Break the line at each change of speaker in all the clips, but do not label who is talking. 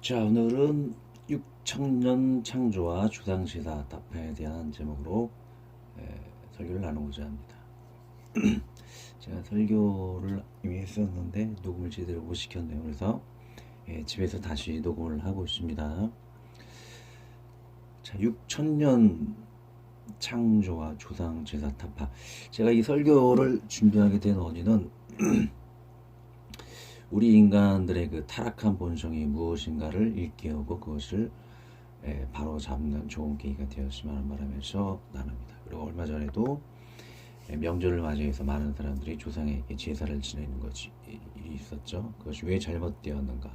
자, 오늘은 6천년 창조와 주상시사 답변에 대한 제목으로 설교를 나누고자 합니다. 제가 설교를 이미 했었는데 녹음을 제대로 못 시켰네요. 그래서 집에서 다시 녹음을 하고 있습니다. 자, 6천년 창조와 주상제사 타파. 제가 이 설교를 준비하게 된 원인은 우리 인간들의 그 타락한 본성이 무엇인가를 일깨우고 그것을 바로 잡는 좋은 계기가 되었으면 하는 바람에서 나눕니다. 그리고 얼마 전에도 명절을 맞이해서 많은 사람들이 조상에게 제사를 지내는 것이 일이 있었죠. 그것이 왜 잘못되었는가.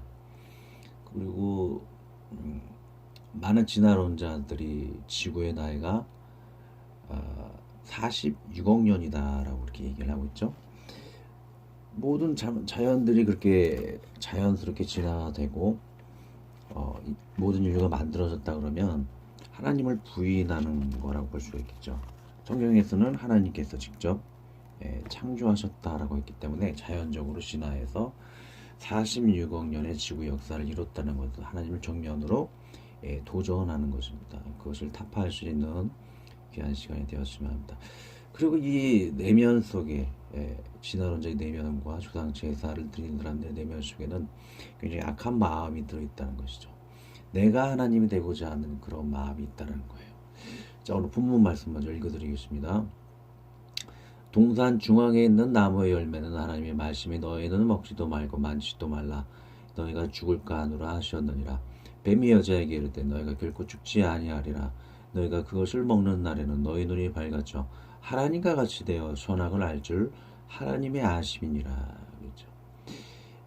그리고 많은 진화론자들이 지구의 나이가 46억 년이다라고 이렇게 얘기를 하고 있죠. 모든 자연들이 그렇게 자연스럽게 진화되고 모든 인류가 만들어졌다 그러면 하나님을 부인하는 거라고 볼 수가 있겠죠. 성경에서는 하나님께서 직접 창조하셨다라고 했기 때문에 자연적으로 진화해서 46억 년의 지구 역사를 이뤘다는 것은 하나님을 정면으로 도전하는 것입니다. 그것을 타파할 수 있는 귀한 시간이 되었으면 합니다. 그리고 이 내면 속에 진화론자의 내면과 조상 제사를 드리는 사람들의 내면 속에는 굉장히 악한 마음이 들어있다는 것이죠. 내가 하나님이 되고자 하는 그런 마음이 있다는 거예요. 자, 오늘 본문 말씀 먼저 읽어드리겠습니다. 동산 중앙에 있는 나무의 열매는 하나님의 말씀이 너희는 먹지도 말고 만지도 말라 너희가 죽을까 하노라 하셨느니라. 뱀이 여자에게 이르되 너희가 결코 죽지 아니하리라. 너희가 그것을 먹는 날에는 너희 눈이 밝아져 하나님과 같이 되어 선악을 알 줄 하나님의 아심이니라. 그렇죠.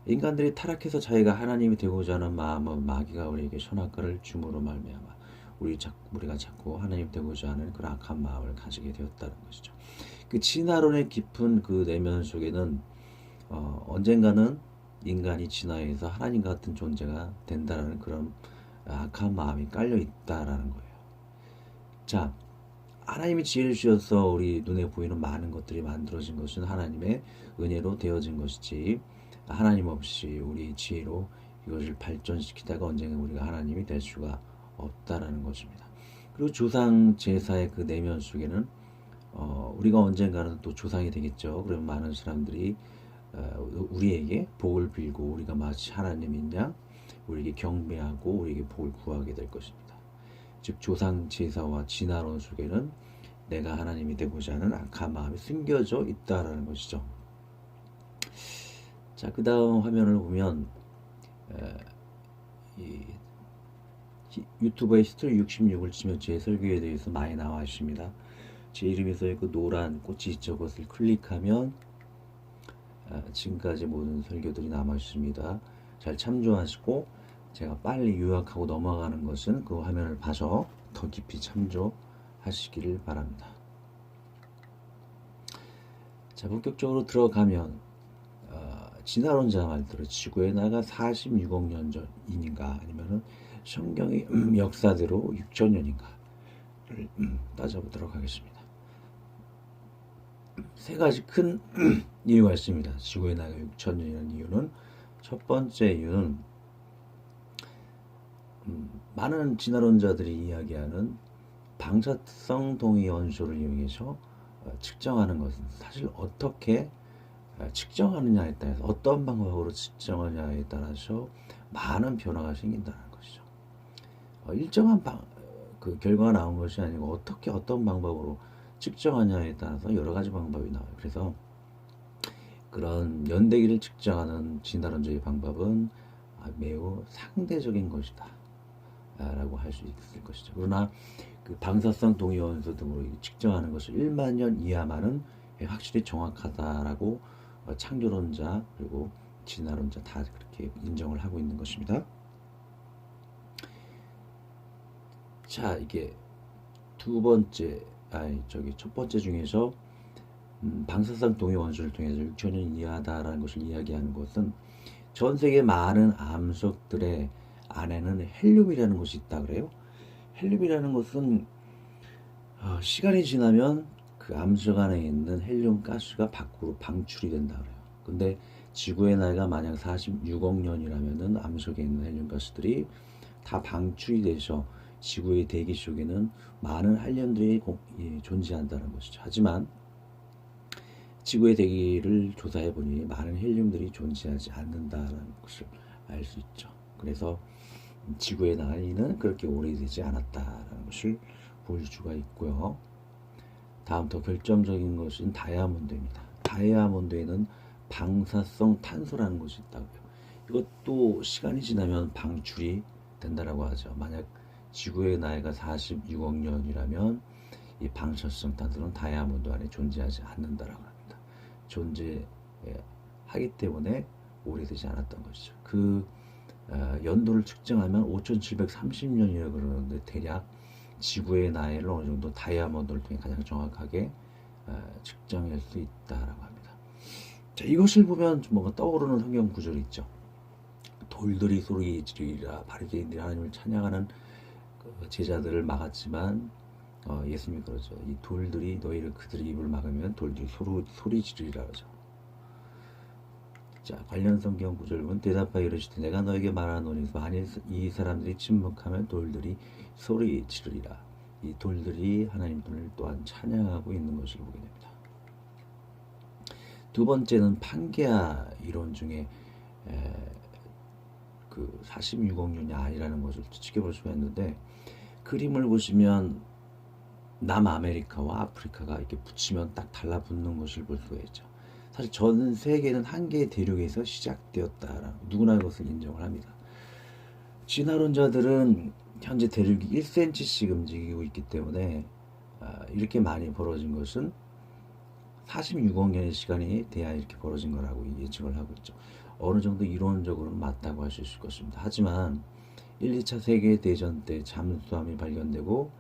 인간들이 타락해서 자기가 하나님이 되고자 하는 마음은 마귀가 우리에게 선악과를 줌으로 말미암아 우리가 자꾸 하나님 되고자 하는 그런 악한 마음을 가지게 되었다는 것이죠. 그 진화론의 깊은 그 내면 속에는 언젠가는 인간이 진화해서 하나님 같은 존재가 된다라는 그런 악한 마음이 깔려 있다라는 거예요. 자, 하나님이 지혜를 주셔서 우리 눈에 보이는 많은 것들이 만들어진 것은 하나님의 은혜로 되어진 것이지 하나님 없이 우리 지혜로 이것을 발전시키다가 언젠가 우리가 하나님이 될 수가 없다라는 것입니다. 그리고 조상 제사의 그 내면 속에는 우리가 언젠가는 또 조상이 되겠죠. 그러면 많은 사람들이 우리에게 복을 빌고 우리가 마치 하나님인 양 우리에게 경배하고 우리에게 복을 구하게 될 것입니다. 즉 조상 제사와 진화론 속에는 내가 하나님이 되고자 하는 악한 마음이 숨겨져 있다라는 것이죠. 자, 그 다음 화면을 보면 이 유튜브에 히스토리 66을 치면 제 설교에 대해서 많이 나와 있습니다. 제 이름이 써있고 노란 꽃이 있죠. 그것을 클릭하면 지금까지 모든 설교들이 남아 있습니다. 잘 참조하시고 제가 빨리 요약하고 넘어가는 것은 그 화면을 봐서 더 깊이 참조하시기를 바랍니다. 자, 본격적으로 들어가면 진화론자 말대로 지구의 나이가 46억 년 전인가 아니면은 성경의 역사대로 6천년인가를 따져보도록 하겠습니다. 세 가지 큰 이유가 있습니다. 지구의 나이가 6천년이라는 이유는 첫 번째 이유는 많은 진화론자들이 이야기하는 방사성 동위 원소를 이용해서 측정하는 것은 사실 어떻게 측정하느냐에 따라서 어떤 방법으로 측정하느냐에 따라서 많은 변화가 생긴다는 것이죠. 일정한 그 결과가 나온 것이 아니고 어떻게 어떤 방법으로 측정하냐에 따라서 여러 가지 방법이 나와요. 그래서 그런 연대기를 측정하는 진화론자의 방법은 매우 상대적인 것이다 라고 할 수 있을 것이죠. 그러나 그 방사성 동위원소 등으로 측정하는 것을 1만 년 이하만은 확실히 정확하다라고 창조론자 그리고 진화론자 다 그렇게 인정을 하고 있는 것입니다. 자, 이게 첫 번째 중에서 방사성 동위 원소를 통해서 6천년 이하다라는 것을 이야기하는 것은 전 세계 많은 암석들의 안에는 헬륨이라는 것이 있다 그래요. 헬륨이라는 것은 시간이 지나면 그 암석 안에 있는 헬륨 가스가 밖으로 방출이 된다 그래요. 근데 지구의 나이가 만약 46억 년이라면은 암석에 있는 헬륨 가스들이 다 방출이 돼서 지구의 대기 속에는 많은 헬륨들이 존재한다는 것이죠. 하지만 지구의 대기를 조사해 보니 많은 헬륨들이 존재하지 않는다는 것을 알 수 있죠. 그래서 지구의 나이는 그렇게 오래되지 않았다는 것을 볼 수가 있고요. 다음 더 결정적인 것은 다이아몬드입니다. 다이아몬드에는 방사성 탄소라는 것이 있다고요. 이것도 시간이 지나면 방출이 된다라고 하죠. 만약 지구의 나이가 46억 년이라면 이 방사성 탄소는 다이아몬드 안에 존재하지 않는다라고 합니다. 존재하기 때문에 오래되지 않았던 것이죠. 그 연도를 측정하면 5730년이라고 그러는데 대략 지구의 나이를 어느 정도 다이아몬드를 통해 가장 정확하게 측정할 수 있다라고 합니다. 자, 이것을 보면 뭔가 떠오르는 성경 구절이 있죠. 돌들이 소리 지르리라. 바리새인들이 하나님을 찬양하는 그 제자들을 막았지만 예수님이 그러죠. 이 돌들이 너희를 그들의 입을 막으면 돌들이 소리 지르리라 그러죠. 자, 관련 성경 구절을 보면 대답하여 이르시되 내가 너에게 말하노니 만일 이 사람들이 침묵하면 돌들이 소리 지르리라. 이 돌들이 하나님을 또한 찬양하고 있는 것을 보게 됩니다. 두 번째는 판게아 이론 중에 그 46억 년이 아니라는 것을 지켜볼 수가 있는데, 그림을 보시면 남아메리카와 아프리카가 이렇게 붙이면 딱 달라붙는 것을 볼 수가 있죠. 사실 전 세계는 한 개의 대륙에서 시작되었다라고 누구나 이것을 인정을 합니다. 진화론자들은 현재 대륙이 1cm씩 움직이고 있기 때문에 이렇게 많이 벌어진 것은 46억 년의 시간이 돼야 이렇게 벌어진 거라고 예측을 하고 있죠. 어느 정도 이론적으로는 맞다고 할 수 있을 것입니다. 하지만 1, 2차 세계대전 때 잠수함이 발견되고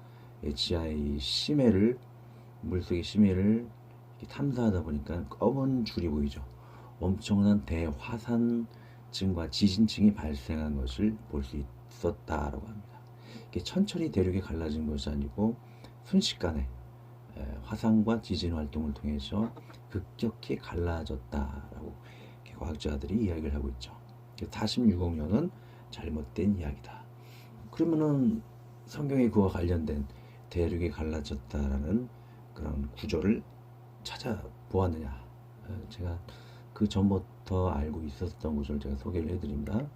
지하의 심해를, 물속의 심해를 탐사하다 보니까 검은 줄이 보이죠. 엄청난 대화산층과 지진층이 발생한 것을 볼 수 있었다라고 합니다. 이게 천천히 대륙이 갈라진 것이 아니고 순식간에 화산과 지진 활동을 통해서 급격히 갈라졌다라고 과학자들이 이야기를 하고 있죠. 46억 년은 잘못된 이야기다. 그러면은 성경에 그와 관련된 대륙이 갈라졌다라는 그런 구조를 찾아보았느냐? 제가 그 전부터 알고 있었던 구조를 제가 소개를 해드립니다.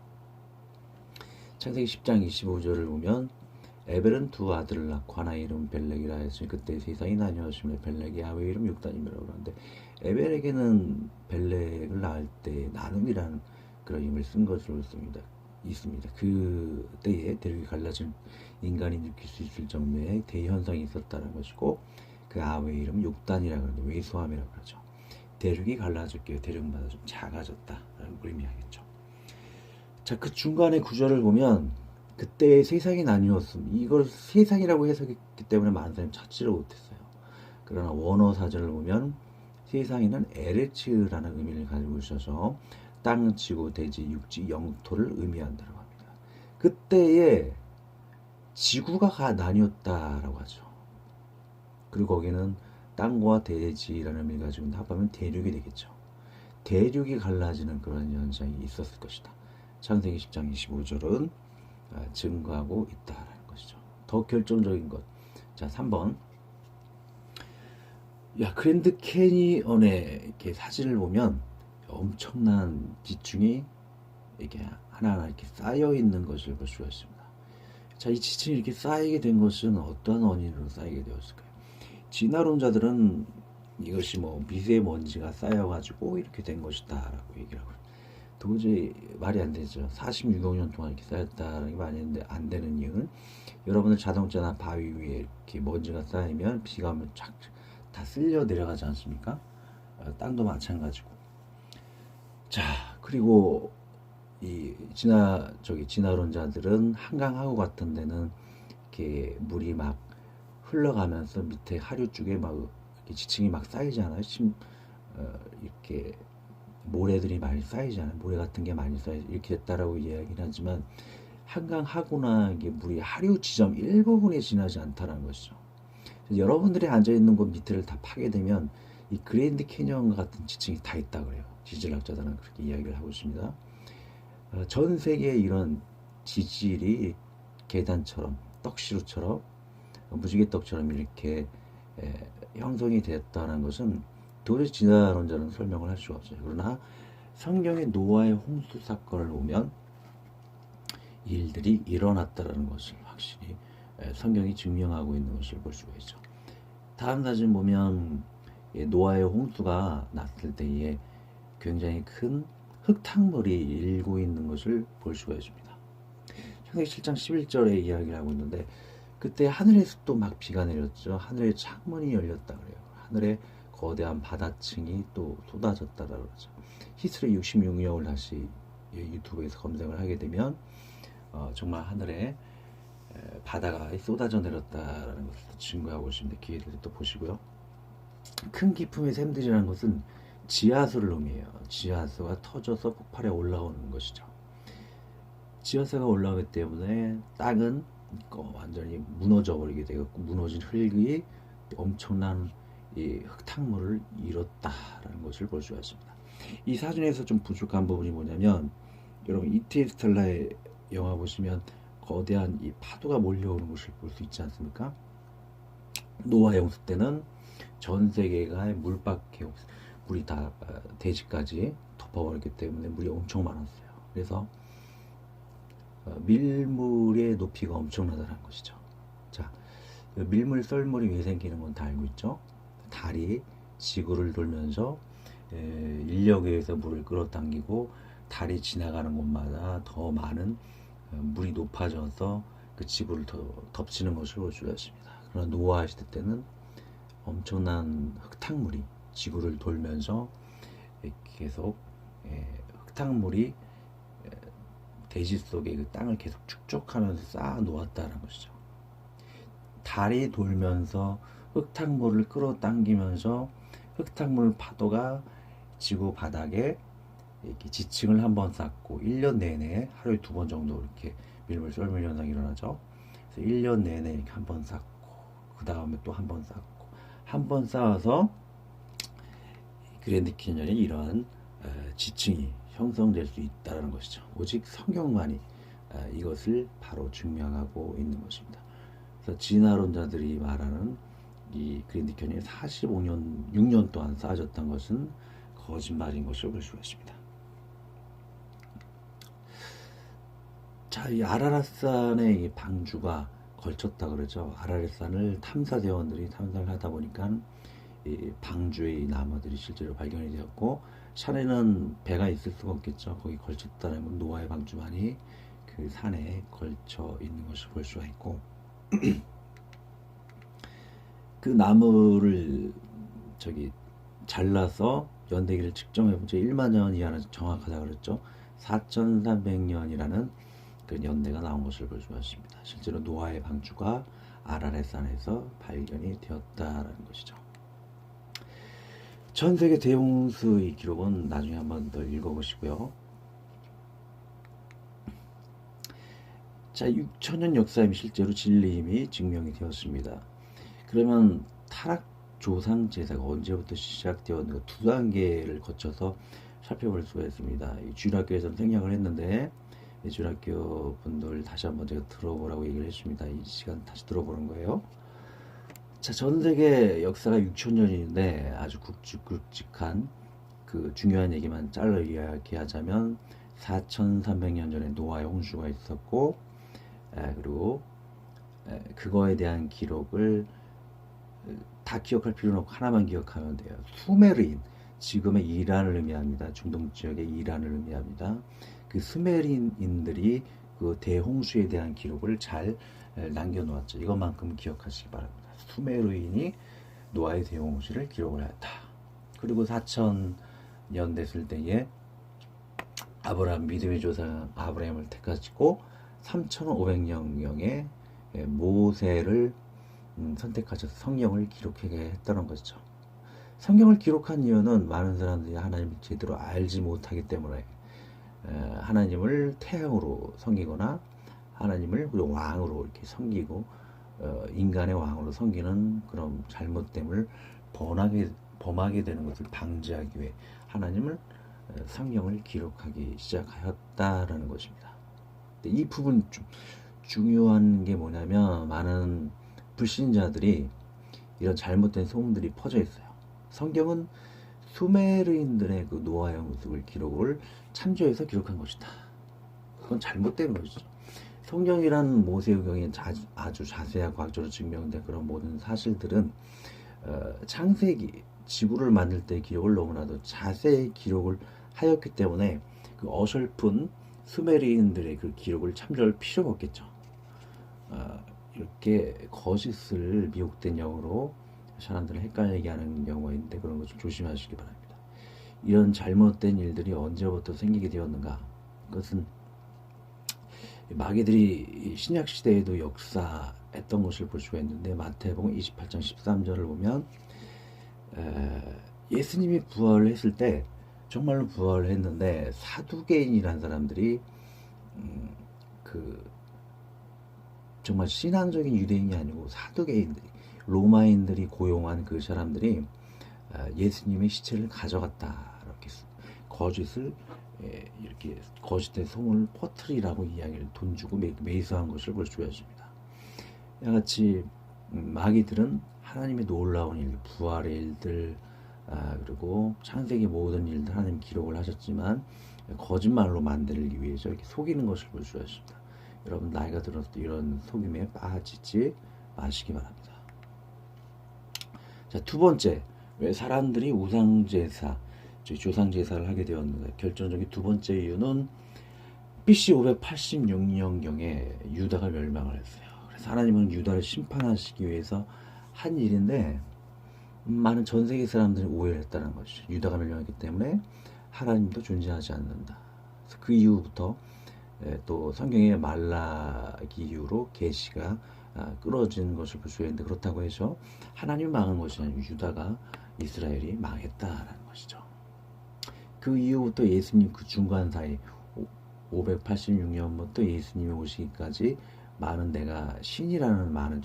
창세기 10장 25절을 보면 에벨은 두 아들을 낳고 하나 이름 벨렉이라 했으니 그때 세상이 나뉘었으며 벨렉의 아내 이름 육단이라고 그러는데, 에벨에게는 벨렉을 낳을 때 나눔이라는 그런 힘을 쓴 것으로 있습니다. 그 때에 대륙이 갈라진 인간이 느낄 수 있을 정도의 대현상이 있었다는 것이고, 그 아우의 이름 욕단이라고 하는데 외소함이라고 그러죠. 대륙이 갈라졌기에 대륙마다 좀 작아졌다라는 걸 의미하겠죠. 자, 그 중간의 구절을 보면 그때 세상이 나뉘었음, 이걸 세상이라고 해석했기 때문에 많은 사람이 찾지를 못했어요. 그러나 원어 사전을 보면 세상에는 에레츠라는 의미를 가지고 있어서 땅, 지구, 대지, 육지, 영토를 의미한다고 합니다. 그때에 지구가 나뉘었다라고 하죠. 그리고 거기는 땅과 대지라는 의미를 가지고 합하면 대륙이 되겠죠. 대륙이 갈라지는 그런 현상이 있었을 것이다. 창세기 10장 25절은 증거하고 있다라는 것이죠. 더 결정적인 것. 자, 3번. 그랜드 캐니언의 이렇게 사진을 보면 엄청난 지층이 이렇게 하나하나 이렇게 쌓여 있는 것을 볼 수가 있습니다. 자, 이 지층이 이렇게 쌓이게 된 것은 어떤 원인으로 쌓이게 되었을까요? 진화론자들은 이것이 미세먼지가 쌓여가지고 이렇게 된 것이다라고 얘기를 하고, 도저히 말이 안 되죠. 46억 년 동안 이렇게 쌓였다라는 게 말이 안 되는 이유는, 여러분들 자동차나 바위 위에 이렇게 먼지가 쌓이면 비가 오면 쫙 다 쓸려 내려가지 않습니까? 땅도 마찬가지고. 자, 그리고 이 진화론자들은 한강하구 같은 데는 이렇게 물이 막 흘러가면서 밑에 하류 쪽에 막 이렇게 지층이 막 쌓이잖아요. 이렇게 모래들이 많이 쌓이잖아요. 모래 같은 게 많이 쌓여 이렇게 됐다라고 이야기를 하지만, 한강 하구나 이게 물이 하류 지점 일부분에 지나지 않다는 것이죠. 여러분들이 앉아 있는 곳 밑을 다 파게 되면 이 그랜드 캐니언과 같은 지층이 다 있다 그래요. 지질학자들은 그렇게 이야기를 하고 있습니다. 전 세계에 이런 지질이 계단처럼 떡시루처럼 무지개떡처럼 이렇게 형성이 되었다는 것은 도저히 진화론자는 설명을 할 수가 없어요. 그러나 성경의 노아의 홍수 사건을 보면 일들이 일어났다는 것을 확실히 성경이 증명하고 있는 것을 볼 수가 있죠. 다음 사진 보면 노아의 홍수가 났을 때에 굉장히 큰 흙탕물이 일고 있는 것을 볼 수가 있습니다. 창세기 7장 11절에 이야기를 하고 있는데 그때 하늘에서 또 막 비가 내렸죠. 하늘의 창문이 열렸다 그래요. 하늘에 거대한 바다층이 또 쏟아졌다라고 그러죠. 히스리 66년을 다시 유튜브에서 검색을 하게 되면 정말 하늘에 바다가 쏟아져 내렸다라는 것을 증거하고 있습니다. 기회 될 때 또 보시고요. 큰 기품의 샘들이라는 것은 지하수를 의미해요. 지하수가 터져서 폭발해 올라오는 것이죠. 지하수가 올라오기 때문에 땅은 완전히 무너져 버리게 되고 무너진 흙이 엄청난 이 흙탕물을 이뤘다라는 것을 볼 수가 있습니다. 이 사진에서 좀 부족한 부분이 뭐냐면 여러분 인터스텔라의 영화 보시면 거대한 이 파도가 몰려오는 것을 볼 수 있지 않습니까? 노아의 홍수 때는 전 세계가 물밖에 물이 다 대지까지 덮어버렸기 때문에 물이 엄청 많았어요. 그래서 밀물의 높이가 엄청나다는 것이죠. 자, 밀물 썰물이 왜 생기는 건 다 알고 있죠. 달이 지구를 돌면서 인력에 의해서 물을 끌어당기고 달이 지나가는 곳마다 더 많은 물이 높아져서 그 지구를 더 덮치는 것을 볼 수가 있습니다. 그러나 노아 시대 때는 엄청난 흙탕물이 지구를 돌면서 계속 흙탕물이 대지 속에 그 땅을 계속 축적하면서 쌓아 놓았다는 것이죠. 달이 돌면서 흙탕물을 끌어당기면서 흙탕물 파도가 지구 바닥에 이렇게 지층을 한번 쌓고 1년 내내 하루에 2번 정도 이렇게 밀물 썰물 현상이 일어나죠. 그래서 1년 내내 이렇게 한번 쌓고 그 다음에 또 한 번 쌓고 한 번 쌓아서 그랜드 캐니언에 이러한 지층이 형성될 수 있다는 것이죠. 오직 성경만이 이것을 바로 증명하고 있는 것입니다. 그래서 진화론자들이 말하는 이 그랜드 캐니언이 45년, 6년 동안 쌓아졌던 것은 거짓말인 것을 볼 수가 있습니다. 자, 이 아라랏산의 이 방주가 걸쳤다 그러죠. 아라랏산을 탐사대원들이 탐사를 하다 보니까 이 방주의 나무들이 실제로 발견이 되었고 산에는 배가 있을 수가 없겠죠. 거기 걸쳤다는 건 노아의 방주만이 그 산에 걸쳐 있는 것을 볼 수가 있고 그 나무를 잘라서 연대기를 측정해본 적 1만 년 이하는 정확하다 그랬죠. 4,300년이라는 그 연대가 나온 것을 볼 수가 있습니다. 실제로 노아의 방주가 아라랏산에서 발견이 되었다라는 것이죠. 전 세계 대홍수의 기록은 나중에 한번 더 읽어보시고요. 자, 6천년 역사임이 실제로 진리임이 증명이 되었습니다. 그러면 타락 조상 제사가 언제부터 시작되었는가 두 단계를 거쳐서 살펴볼 수가 있습니다. 주일학교에서는 생략을 했는데 주일학교 분들 다시 한번 제가 들어보라고 얘기를 했습니다. 이 시간 다시 들어보는 거예요. 자, 전 세계 역사가 6천년인데 아주 굵직굵직한 그 중요한 얘기만 잘라 이야기하자면 4,300년 전에 노아의 홍수가 있었고 그리고 그거에 대한 기록을 다 기억할 필요는 없고 하나만 기억하면 돼요. 수메르인, 지금의 이란을 의미합니다. 중동 지역의 이란을 의미합니다. 그 수메르인들이 그 대홍수에 대한 기록을 잘 남겨놓았죠. 이것만큼 기억하시기 바랍니다. 수메르인이 노아의 대홍수를 기록을 하였다. 그리고 4,000년 됐을 때에 아브라함 믿음의 조상 아브라함을 택하시고 3,500년경에 모세를 선택하셔서 성경을 기록하게 했다는 것이죠. 성경을 기록한 이유는 많은 사람들이 하나님을 제대로 알지 못하기 때문에 하나님을 태양으로 섬기거나 하나님을 왕으로 이렇게 섬기고 인간의 왕으로 섬기는 그런 잘못됨을 번하게 범하게 되는 것을 방지하기 위해 하나님을 성경을 기록하기 시작하였다라는 것입니다. 이 부분 좀 중요한 게 뭐냐면 많은 불신자들이 이런 잘못된 소문들이 퍼져 있어요. 성경은 수메르인들의 그 노아의 모습을 기록을 참조해서 기록한 것이다. 그건 잘못된 것이죠. 성경이란 모세오경에 아주 자세하고 과학적으로 증명된 그런 모든 사실들은 창세기 지구를 만들 때 기록을 너무나도 자세히 기록을 하였기 때문에 그 어설픈 수메르인들의 그 기록을 참조할 필요가 없겠죠. 이렇게 거짓을 미혹된 영어로 사람들을 헷갈리게 하는 경우가 있는데 그런 것 좀 조심하시기 바랍니다. 이런 잘못된 일들이 언제부터 생기게 되었는가? 그것은 마귀들이 신약 시대에도 역사했던 것을 볼 수가 있는데 마태복음 28장 13절을 보면 예수님이 부활을 했을 때 정말로 부활을 했는데 사두개인이라는 사람들이 정말 신앙적인 유대인이 아니고 사두개인들이 로마인들이 고용한 그 사람들이 예수님의 시체를 가져갔다 이렇게 거짓을 이렇게 거짓된 소문을 퍼뜨리라고 이야기를 돈 주고 매수한 것을 볼 수가 있습니다. 이같이 마귀들은 하나님의 놀라운 일, 부활의 일들 그리고 창세기 모든 일들 하나님 기록을 하셨지만 거짓말로 만들기 위해서 이렇게 속이는 것을 볼 수가 있습니다. 여러분 나이가 들어서 이런 속임에 빠지지 마시기 바랍니다. 자, 두 번째, 왜 사람들이 우상제사, 조상제사를 하게 되었는가? 결정적인 두 번째 이유는 BC 586년경에 유다가 멸망을 했어요. 그래서 하나님은 유다를 심판하시기 위해서 한 일인데 많은 전 세계 사람들이 오해를 했다는 것이죠. 유다가 멸망했기 때문에 하나님도 존재하지 않는다. 그래서 그 이후부터 또 성경의 말라기 이후로 계시가 끊어진 것을 볼 수 있는데 그렇다고 해서 하나님이 망한 것이 아니고 유다가 이스라엘이 망했다라는 것이죠. 그 이후부터 예수님 그 중간 사이 586년부터 예수님이 오시기까지 많은 내가 신이라는 많은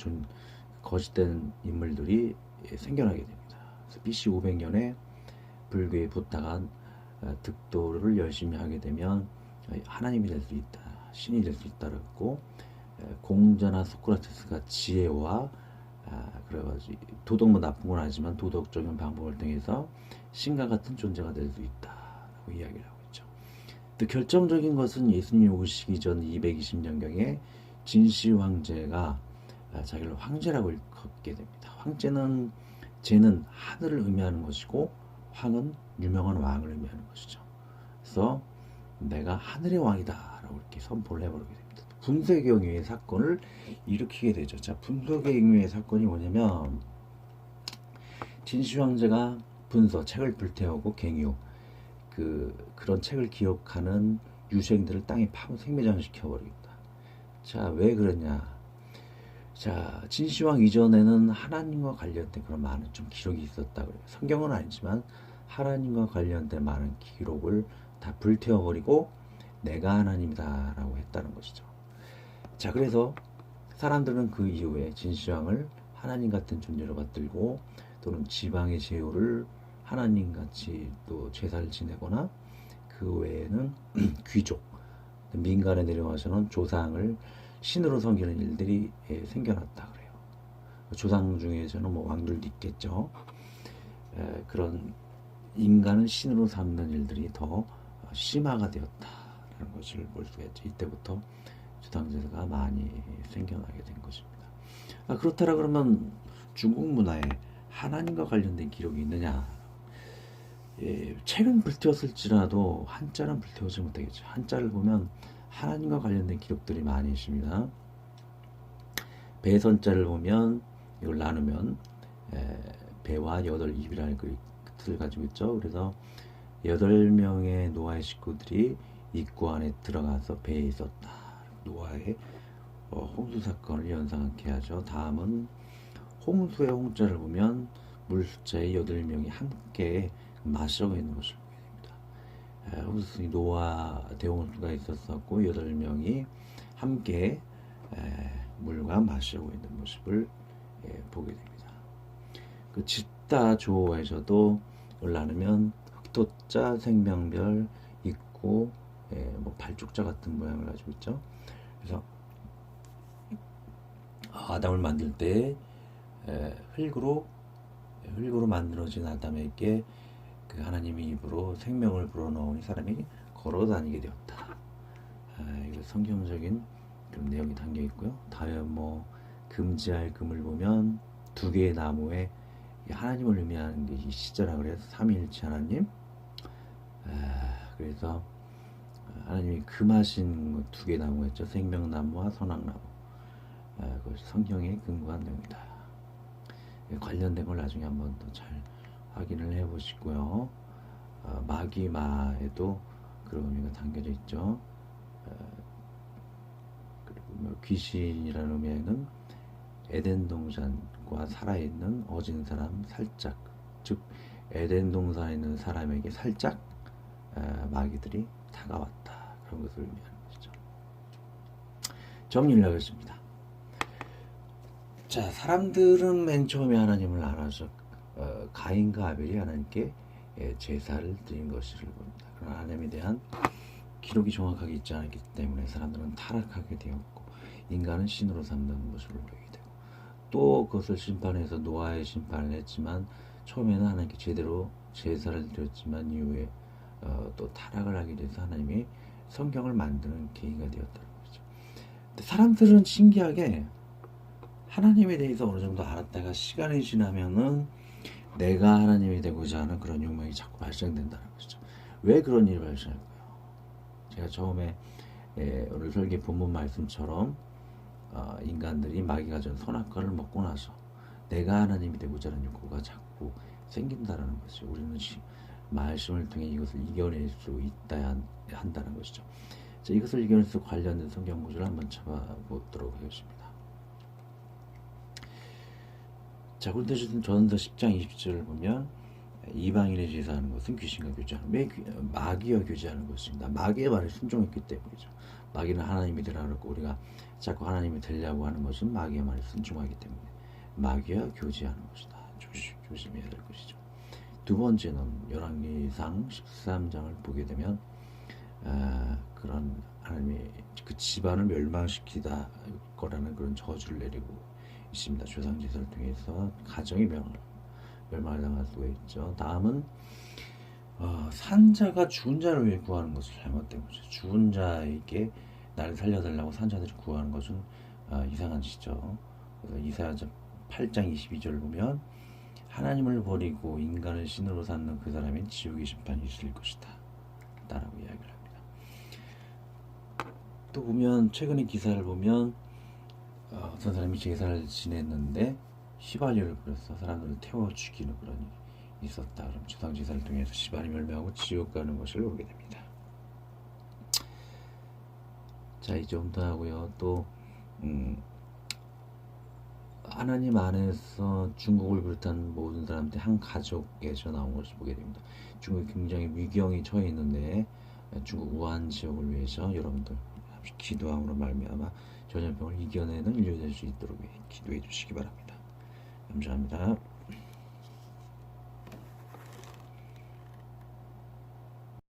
거짓된 인물들이 생겨나게 됩니다. 그래서 BC 500년에 불교에 붙다가 득도를 열심히 하게 되면 하나님이 될 수 있다, 신이 될 수 있다라고 공자나 소크라테스가 지혜와 그래가지고 도덕은 나쁜 건 아니지만 도덕적인 방법을 통해서 신과 같은 존재가 될 수 있다라고 이야기를 하고 있죠. 또 결정적인 것은 예수님이 오시기 전 220년경에 진시 황제가 자기를 황제라고 일컫게 됩니다. 황제는 제는 하늘을 의미하는 것이고 황은 유명한 왕을 의미하는 것이죠. 그래서 내가 하늘의 왕이다 라고 이렇게 선포를 해버리게 됩니다. 분쇄경유의 사건을 일으키게 되죠. 자, 분쇄경유의 사건이 뭐냐면 진시 황제가 책을 불태우고 갱유 그런 책을 기억하는 유생들을 땅에 파고 생매장시켜 버립니다. 자, 왜 그러냐? 자, 진시황 이전에는 하나님과 관련된 그런 많은 좀 기록이 있었다 그래요. 성경은 아니지만 하나님과 관련된 많은 기록을 다 불태워버리고 내가 하나님이다 라고 했다는 것이죠. 자, 그래서 사람들은 그 이후에 진시황을 하나님 같은 존재로 받들고 또는 지방의 제후를 하나님같이 또 제사를 지내거나 그 외에는 귀족, 민간에 내려와서는 조상을 신으로 섬기는 일들이 생겨났다 그래요. 조상 중에서는 뭐 왕들도 있겠죠. 그런 인간을 신으로 삼는 일들이 더 심화가 되었다라는 것을 볼 수가 있죠. 이때부터 조상제사가 많이 생겨나게 된 것입니다. 그렇다라 그러면 중국 문화에 하나님과 관련된 기록이 있느냐? 책은 불태웠을지라도 한자는 불태우지 못하겠죠. 한자를 보면 하나님과 관련된 기록들이 많이 있습니다. 배선자를 보면 이걸 나누면 배와 8입이라는 그 뜻을 가지고 있죠. 그래서 8명의 노아의 식구들이 입구 안에 들어가서 배에 있었다. 노아의 홍수 사건을 연상하게 하죠. 다음은 홍수의 홍자를 보면 물 숫자의 8명이 함께 마시고 있는 것을 보게 됩니다. 홍수 노아 대홍수가 있었었고 8명이 함께 물과 마시고 있는 모습을 보게 됩니다. 그 있다 조에서도 을 나누면 흑토자 생명별 있고 뭐 발족자 같은 모양을 가지고 있죠. 그래서 아담을 만들 때 흙으로 만들어진 아담에게 그 하나님의 입으로 생명을 불어넣으니 사람이 걸어다니게 되었다. 이거 성경적인 그런 내용이 담겨 있고요. 다음에 뭐 금지할 금을 보면 두 개의 나무에 하나님을 의미하는 게 이 시자라 그래서 삼위일체 하나님. 그래서 하나님이 금하신 두 개의 나무가 있죠. 생명나무와 선악나무. 그것이 성경에 근거한 내용이다. 관련된 걸 나중에 한번 더 잘 확인을 해 보시고요. 마귀마에도 그런 의미가 담겨져 있죠. 그리고 뭐 귀신이라는 의미에는 에덴 동산과 살아있는 어진 사람 살짝, 즉 에덴 동산에 있는 사람에게 살짝 마귀들이 다가왔다. 그런 것을 의미하는 것이죠. 정리를 하겠습니다. 자, 사람들은 맨 처음에 하나님을 알아서 가인과 아벨이 하나님께 제사를 드린 것을 봅니다. 그러나 하나님에 대한 기록이 정확하게 있지 않기 때문에 사람들은 타락하게 되었고 인간은 신으로 삼는 모습을 보이게 되고 또 그것을 심판해서 노아의 심판을 했지만 처음에는 하나님께 제대로 제사를 드렸지만 이후에 또 타락을 하게 돼서 하나님이 성경을 만드는 계기가 되었다는 거죠. 근데 사람들은 신기하게 하나님에 대해서 어느 정도 알았다가 시간이 지나면은 내가 하나님이 되고자 하는 그런 욕망이 자꾸 발생된다는 것이죠. 왜 그런 일이 발생할까요? 제가 처음에 오늘 설계 본문 말씀처럼 인간들이 마귀가 준 선악과를 먹고 나서 내가 하나님이 되고자 하는 욕구가 자꾸 생긴다는 것이죠. 우리는 말씀을 통해 이것을 이겨낼 수 있다 한다는 것이죠. 자, 이것을 이겨낼 수 관련된 성경 구절을 한번 찾아보도록 하겠습니다. 자, 고린도전서 10장 20절을 보면 이방인의 제사하는 것은 귀신과 교제하는 왜 마귀와 교제하는 것입니다. 마귀의 말에 순종했기 때문이죠. 마귀는 하나님이 되라 그러고 우리가 자꾸 하나님이 되려고 하는 것은 마귀의 말에 순종하기 때문에 마귀와 교제하는 것이다. 조심해야 될 것이죠. 두 번째는 열왕기상 13장을 보게 되면 그런 하나님이 그 집안을 멸망시키다 거라는 그런 저주를 내리고 있습니다. 조상제사를 통해서 가정이 멸망을 당할 수가 있죠. 다음은 산자가 죽은 자를 위해 구하는 것을 잘못된 거죠. 죽은 자에게 나를 살려달라고 산자들이 구하는 것은 이상한 짓이죠. 그래서 이사야서 8장 22절을 보면 하나님을 버리고 인간을 신으로 삼는 그 사람인 지옥의 심판이 있을 것이다 라고 이야기를 합니다. 또 보면 최근의 기사를 보면 어떤 사람이 제사를 지냈는데 휘발유를 뿌려서 사람들을 태워 죽이는 그런 일이 있었다. 그럼 조상 제사를 통해서 시발이 멸망하고 지옥 가는 것을 보게 됩니다. 자, 이 정도 하고요. 또 하나님 안에서 중국을 비롯한 모든 사람들 한 가족에서 나온 것을 보게 됩니다. 중국이 굉장히 위기형이 처해 있는데 중국 우한 지역을 위해서 여러분들 기도함으로 말미암아 전염병을 이겨내는 인류 될 수 있도록 기도해 주시기 바랍니다. 감사합니다.